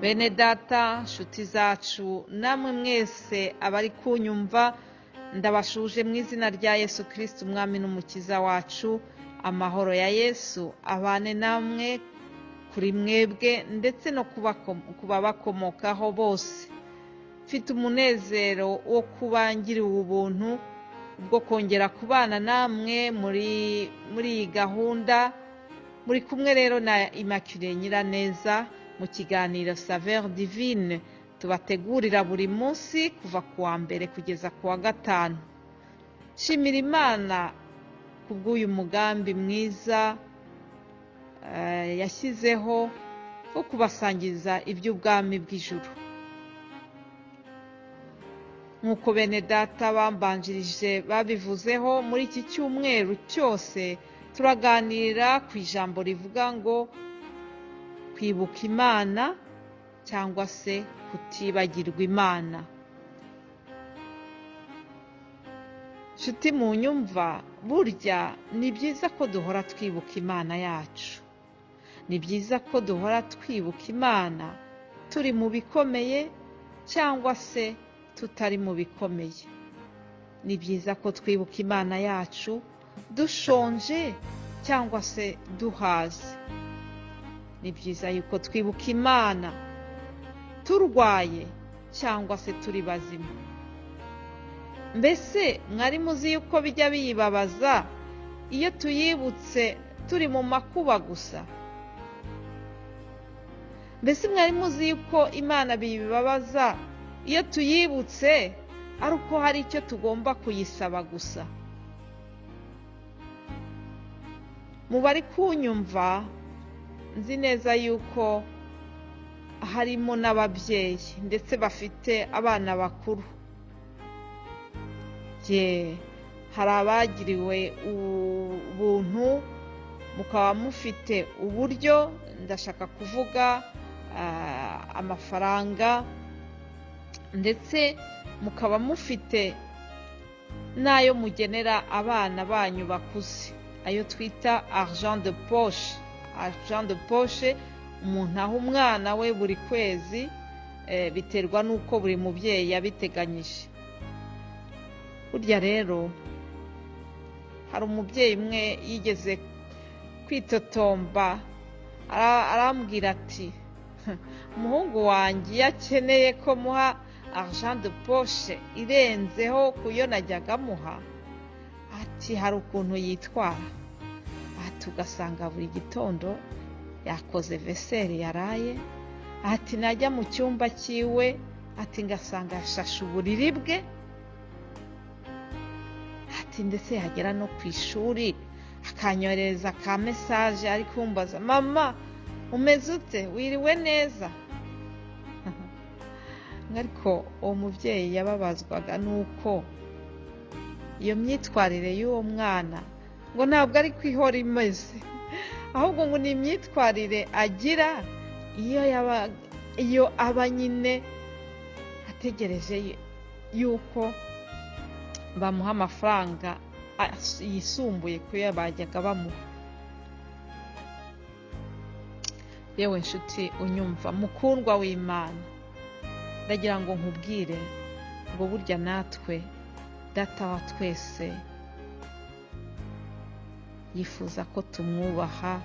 Bene data nshuti zacu namwe mwese abari kunyumva ndabashuje mu izina rya Yesu Kristo umwami n'umukiza wacu. Amahoro ya Yesu abane namwe kuri mwebwe ndetse no kubabakomokaho bose. Mfite umunezero wo kubangirira ubuntu bwo kongera kubana namwe muri iyi gahunda. Muri kumwe rero na Immaculée Nyiraneza mu kiganiro Saveur Divine tubategurira buri munsi kuva kuwa mbere kugeza kuwa gatanu. Shimira Imana kubw'uyu mugambi mwiza yashyizeho wo kubasangiza iby'ubwami bw'ijuru. Nk'uko bene data bambanjirije babivuzeho, muri iki cyumweru cyose turaganira ku ijambo rivuga ngo kwibuka Imana cyangwa se kutibagirwa Imana. Nshuti mu nyumva, burya ni byiza ko duhora twibuka Imana yacu. Ni byiza ko duhora twibuka Imana turi mu bikomeye cyangwa se tutari mu bikomeye. Ni byiza ko twibuka Imana yacu dushonje cyangwa se duhaze. Ni byiza yuko twibuka Imana turwaye cyangwa se turi bazima. Mbese mwari muzi yuko bijya biyibabaza iyo tuyibutse turi mu makuba gusa? Mbese mwari muzi yuko Imana biyibabaza iyo tuyibutse ari uko hari icyo tugomba kuyisaba gusa? Mu bari kunyumva nzi neza yuko harimo n'ababyeyi ndetse bafite abana bakuru. Hari abagiriwe ubuntu mukaba mufite uburyo, ndashaka kuvuga amafaranga, ndetse mukaba mufite n'ayo mugenera abana banyu bakuze, ayo twita argent de poche. Argent de poche umuntu aha umwana we buri kwezi, biterwa n'uko buri mubyeyi yabiteganyije. Burya rero hari umubyeyi umwe yigeze kwitotomba arambwira ati umuhungu wanjye iyo akeneye ko muha argent de poche irenzeho ku yo najyaga muha, ati hari ukuntu yitwara. Ati ugasanga buri gitondo yakoze veseri yaraye, ati najya mu cyumba cyiwe, ati ngasanga yashashe uburiri bwe, ati ndetse yagera no ku ishuri akanyohereza ka mesaje ari kumbaza, mama umeze ute, wiriwe neza? Ariko uwo mubyeyi yababazwaga nuko iyo myitwarire y'uwo mwana ngo ntabwo ari ko ihora imeze, ahubwo ngo ni imyitwarire agira iyo aba nyine ategereje yuko bamuha amafaranga yisumbuye ku yo bajyaga bamuha. Yewe nshuti unyumva, mukundwa w'Imana, ndagira ngo nkubwire ngo burya natwe Data wa twese yifuza ko tumwubaha,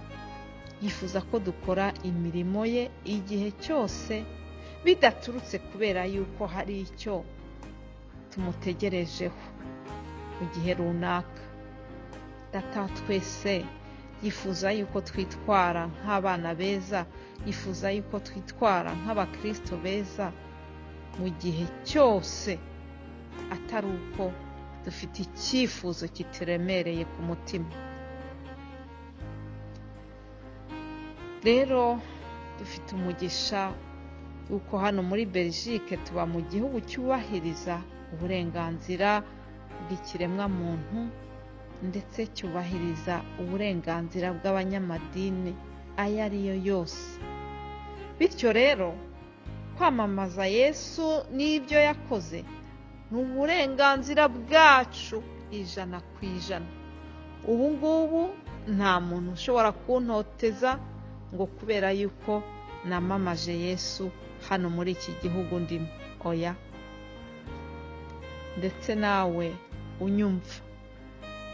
yifuza ko dukora imirimo ye igihe cyose bidaturutse kubera yuko hari icyo tumutegerejeho mu gihe runaka. Data wa twese yifuza yuko twitwara nk'abana beza, yifuza yuko twitwara nk'abakristo beza mu gihe cyose, atari uko dufite icyifuzo kituremereye ku mutima. Rero dufite umugisha uko hano muri Belgique tuba mu gihugu cyubahiriza uburenganzira bw'ikiremwamuntu ndetse cyubahiriza uburenganzira bw'abanyamadini ayo ariyo yose. Bityo rero kwamamaza Yesu n'ibyo yakoze ni uburenganzira bwacu 100%. Ubu ngubu nta muntu ushobora kuntoteza ngo kubera yuko namamaje Yesu hano muri iki gihugu ndimo, oya. Ndetse nawe unyumva,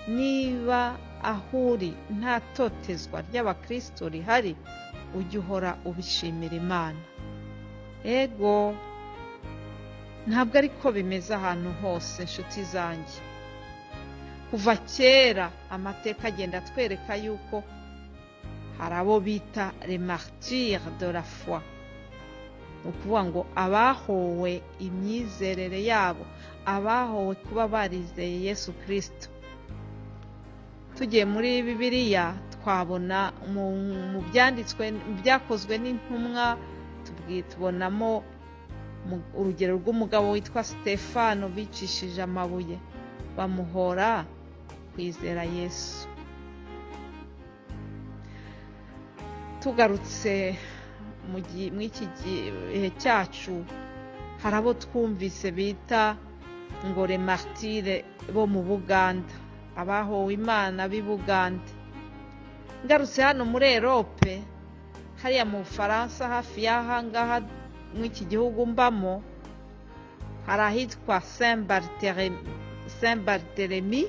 niba ahuri nta totezwa ry'abakristo rihari, ujye uhora ubishimira Imana. Ego ntabwo ariko bimeze ahantu hose nshuti zanjye. Kuva kera amateka agenda atwereka yuko hari abo bita les martyrs de la foi, ukuvuga ngo abahowe imyizerere yabo, abahowe kuba barizeye Yesu Kristo. Tugiye muri Bibiliya twabona mu byanditswe byakozwe n'intumwa, tubonamo urugero rw'umugabo witwa Stefano bicishije amabuye bamuhora kwizera Yesu. Tugarutse mu iki gihe cyacu, hari abo twumvise bita ngo les martyrs bo mu Buganda, abahowe Imana b'i Buganda. Ngarutse hano muri Europe, hariya mu Bufaransa hafi y'aha ngaha mw'iki gihugu mbamo, hari ahitwa Saint Barthélemy.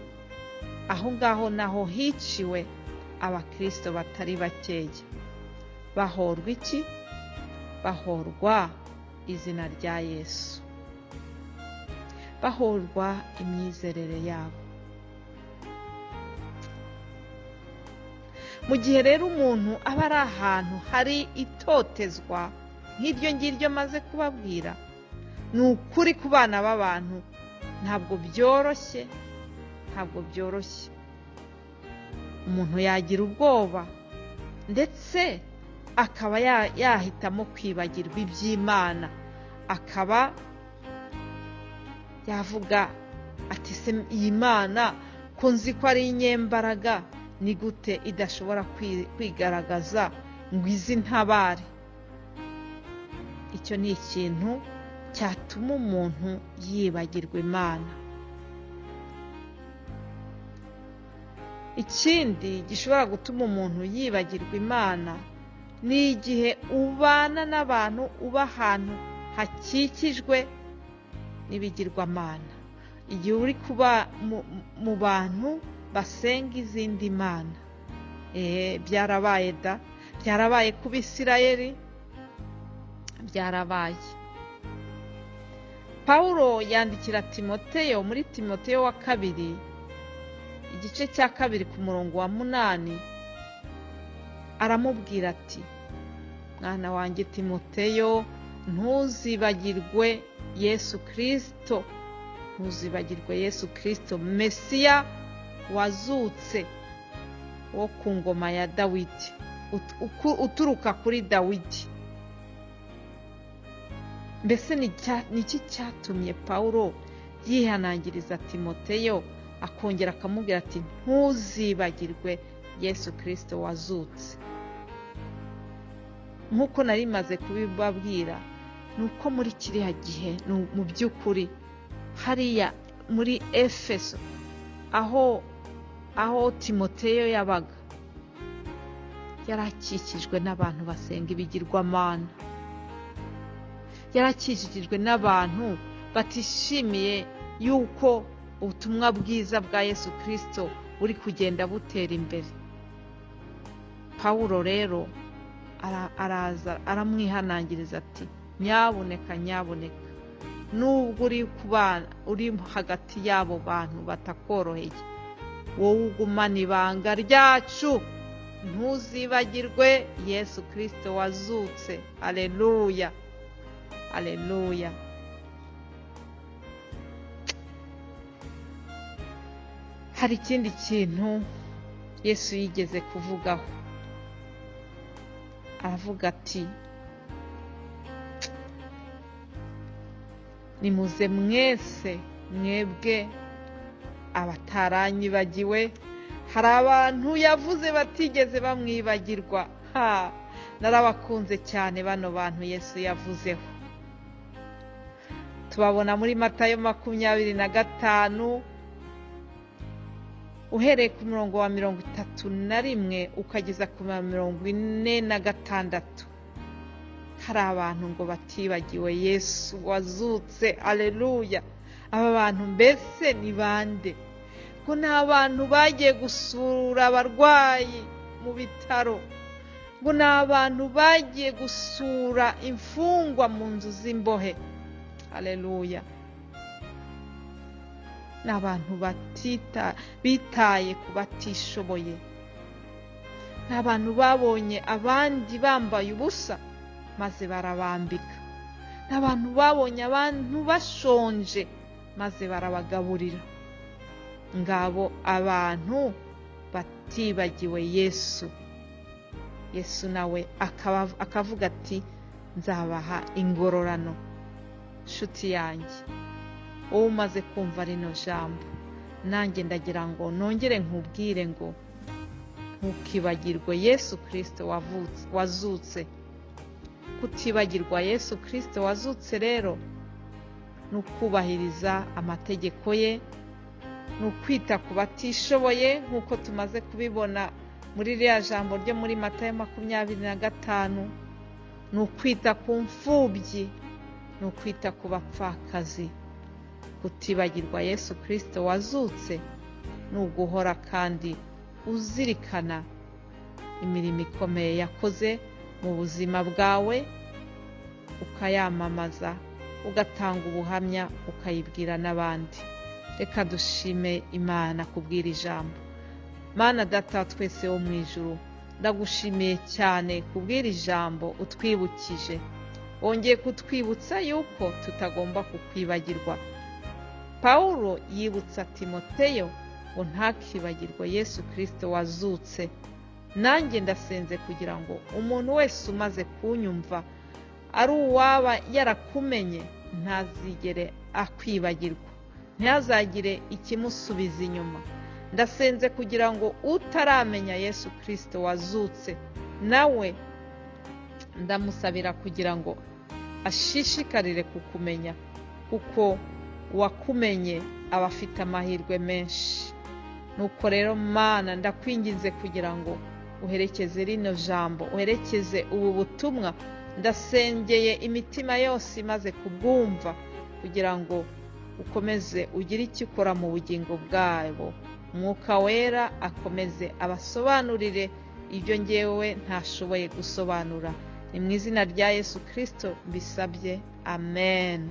Aho ngaho naho hiciwe abakristo batari bakeya. Bahorwa iki? Bahorwa izina rya Yesu, bahorwa imyizerere yabo. Mu gihe rero umuntu aba ari ahantu hari itotezwa nk'iryo ngiryo maze kubabwira, ni ukuri ku bana b'abantu ntabwo byoroshye, ntabwo byoroshye. Umuntu yagira ubwoba ndetse akaba yahitamo kwibagirwa iby'Imana, akaba yavuga ati se iyi Mana ko nzi ko ari inyembaraga, ni gute idashobora kwigaragaza ngo izi ntabare? Icyo ni ikintu cyatuma umuntu yibagirwa Imana. Ikindi gishobora gutuma umuntu yibagirwa Imana ni igihe ubana n'abantu, uba ahantu hakikijwe n'ibigirwamana, igihe uri kuba mu bantu basenga izindi mana. Byarabaye ku Bisirayeli, byarabaye. Pawulo yandikira Timoteyo muri Timoteyo wa 2 igice cya 2 ku murongo wa 8, aramubwira ati, mwana wanjye Timoteyo, ntuzibagirwe Yesu Kristo, ntuzibagirwe Yesu Kristo, Mesiya wazutse wo ku ngoma ya Dawidi, uturuka kuri Dawidi. Mbese niki cyatumye Pawulo yihanangiriza Timoteyo akongera akamubwira ati ntuzibagirwe Yesu Kristo wazutse? Nk'uko nari maze kubibabwira, nuko muri kiriya gihe mu by'ukuri hariya muri Efeso aho Timoteyo yabaga, yarakikijwe n'abantu basenga ibigirwamana, yarakikijwe n'abantu batishimiye yuko ubutumwa bwiza bwa Yesu Kristo buri kugenda butera imbere. Pawulo rero araza aramwihanangiriza ati, nyaboneka nubwo uri hagati y'abo bantu batakoroheye, wowe ugumana ibanga ryacu, ntuzibagirwe Yesu Kristo wazutse. Haleluya, haleluya. Hari ikindi kintu Yesu yigeze kuvugaho, aravuga ati, nimuze mwese mwebwe abataranyibagiwe. Hari abantu yavuze batigeze bamwibagirwa. narabakunze cyane bano bantu Yesu yavuzeho. Tubabona muri Matayo 25 uhereye ku murongo wa 31 ukageza ku 46. Hari abantu ngo batibagiwe Yesu wazutse. Aleluya! Aba bantu mbese ni bande? Ko ni abantu bagiye gusura abarwayi mu bitaro, ngo ni abantu bagiye gusura imfungwa mu nzu z'imbohe. Aleluya! Ni abantu bitaye ku batishoboye. Ni abantu babonye abandi bambaye ubusa maze barabambika. Ni abantu babonye abantu bashonje maze barabagaburira. Ngabo abantu batibagiwe Yesu. Yesu nawe akavuga ati nzabaha ingororano. Nshuti yanjye, wowe umaze kumva rino jambo, nanjye ndagira ngo nongere nkubwire ngo ntukibagirwe Yesu Kristo wazutse. Kutibagirwa Yesu Kristo wazutse rero ni ukubahiriza amategeko ye, ni ukwita ku batishoboye nk'uko tumaze kubibona muri ririya jambo ryo muri Matayo 25, ni ukwita ku mfubyi, ni ukwita ku bapfakazi. Kutibagirwa Yesu Kristo wazutse ni uguhora kandi uzirikana imirimo ikomeye yakoze mu buzima bwawe, ukayamamaza, ugatanga ubuhamya, ukayibwira n'abandi. Reka dushime Imana kubwira ijambo. Mana Data twese wo mu ijuru, ndagushimiye cyane kubwira ijambo utwibukije. Wongeye kutwibutsa yuko tutagomba kukwibagirwa. Paulo yibutsa Timoteyo ngo ntakibagirwe Yesu Kristo wazutse. Nanjye ndasenze kugira ngo umuntu wese umaze kunyumva ari uwaba yarakumenye ntazigere akwibagirwa, ntazagire ikimusubiza inyuma. Ndasenze kugira ngo utaramenya Yesu Kristo wazutse nawe ndamusabira kugira ngo ashishikarire kukumenya, kuko wakumenye aba afite amahirwe menshi. Nuko rero Mana ndakwinginze kugira ngo uherekeze rino jambo, uherekeze ubu butumwa. Ndasengeye imitima yose imaze kubwumva kugira ngo ukomeze ugire icyo ukora mu bugingo bwabo. Mwuka wera akomeze abasobanurire ibyo ngewe ntashoboye gusobanura. Ni mu izina rya Yesu Kristo mbisabye, amen.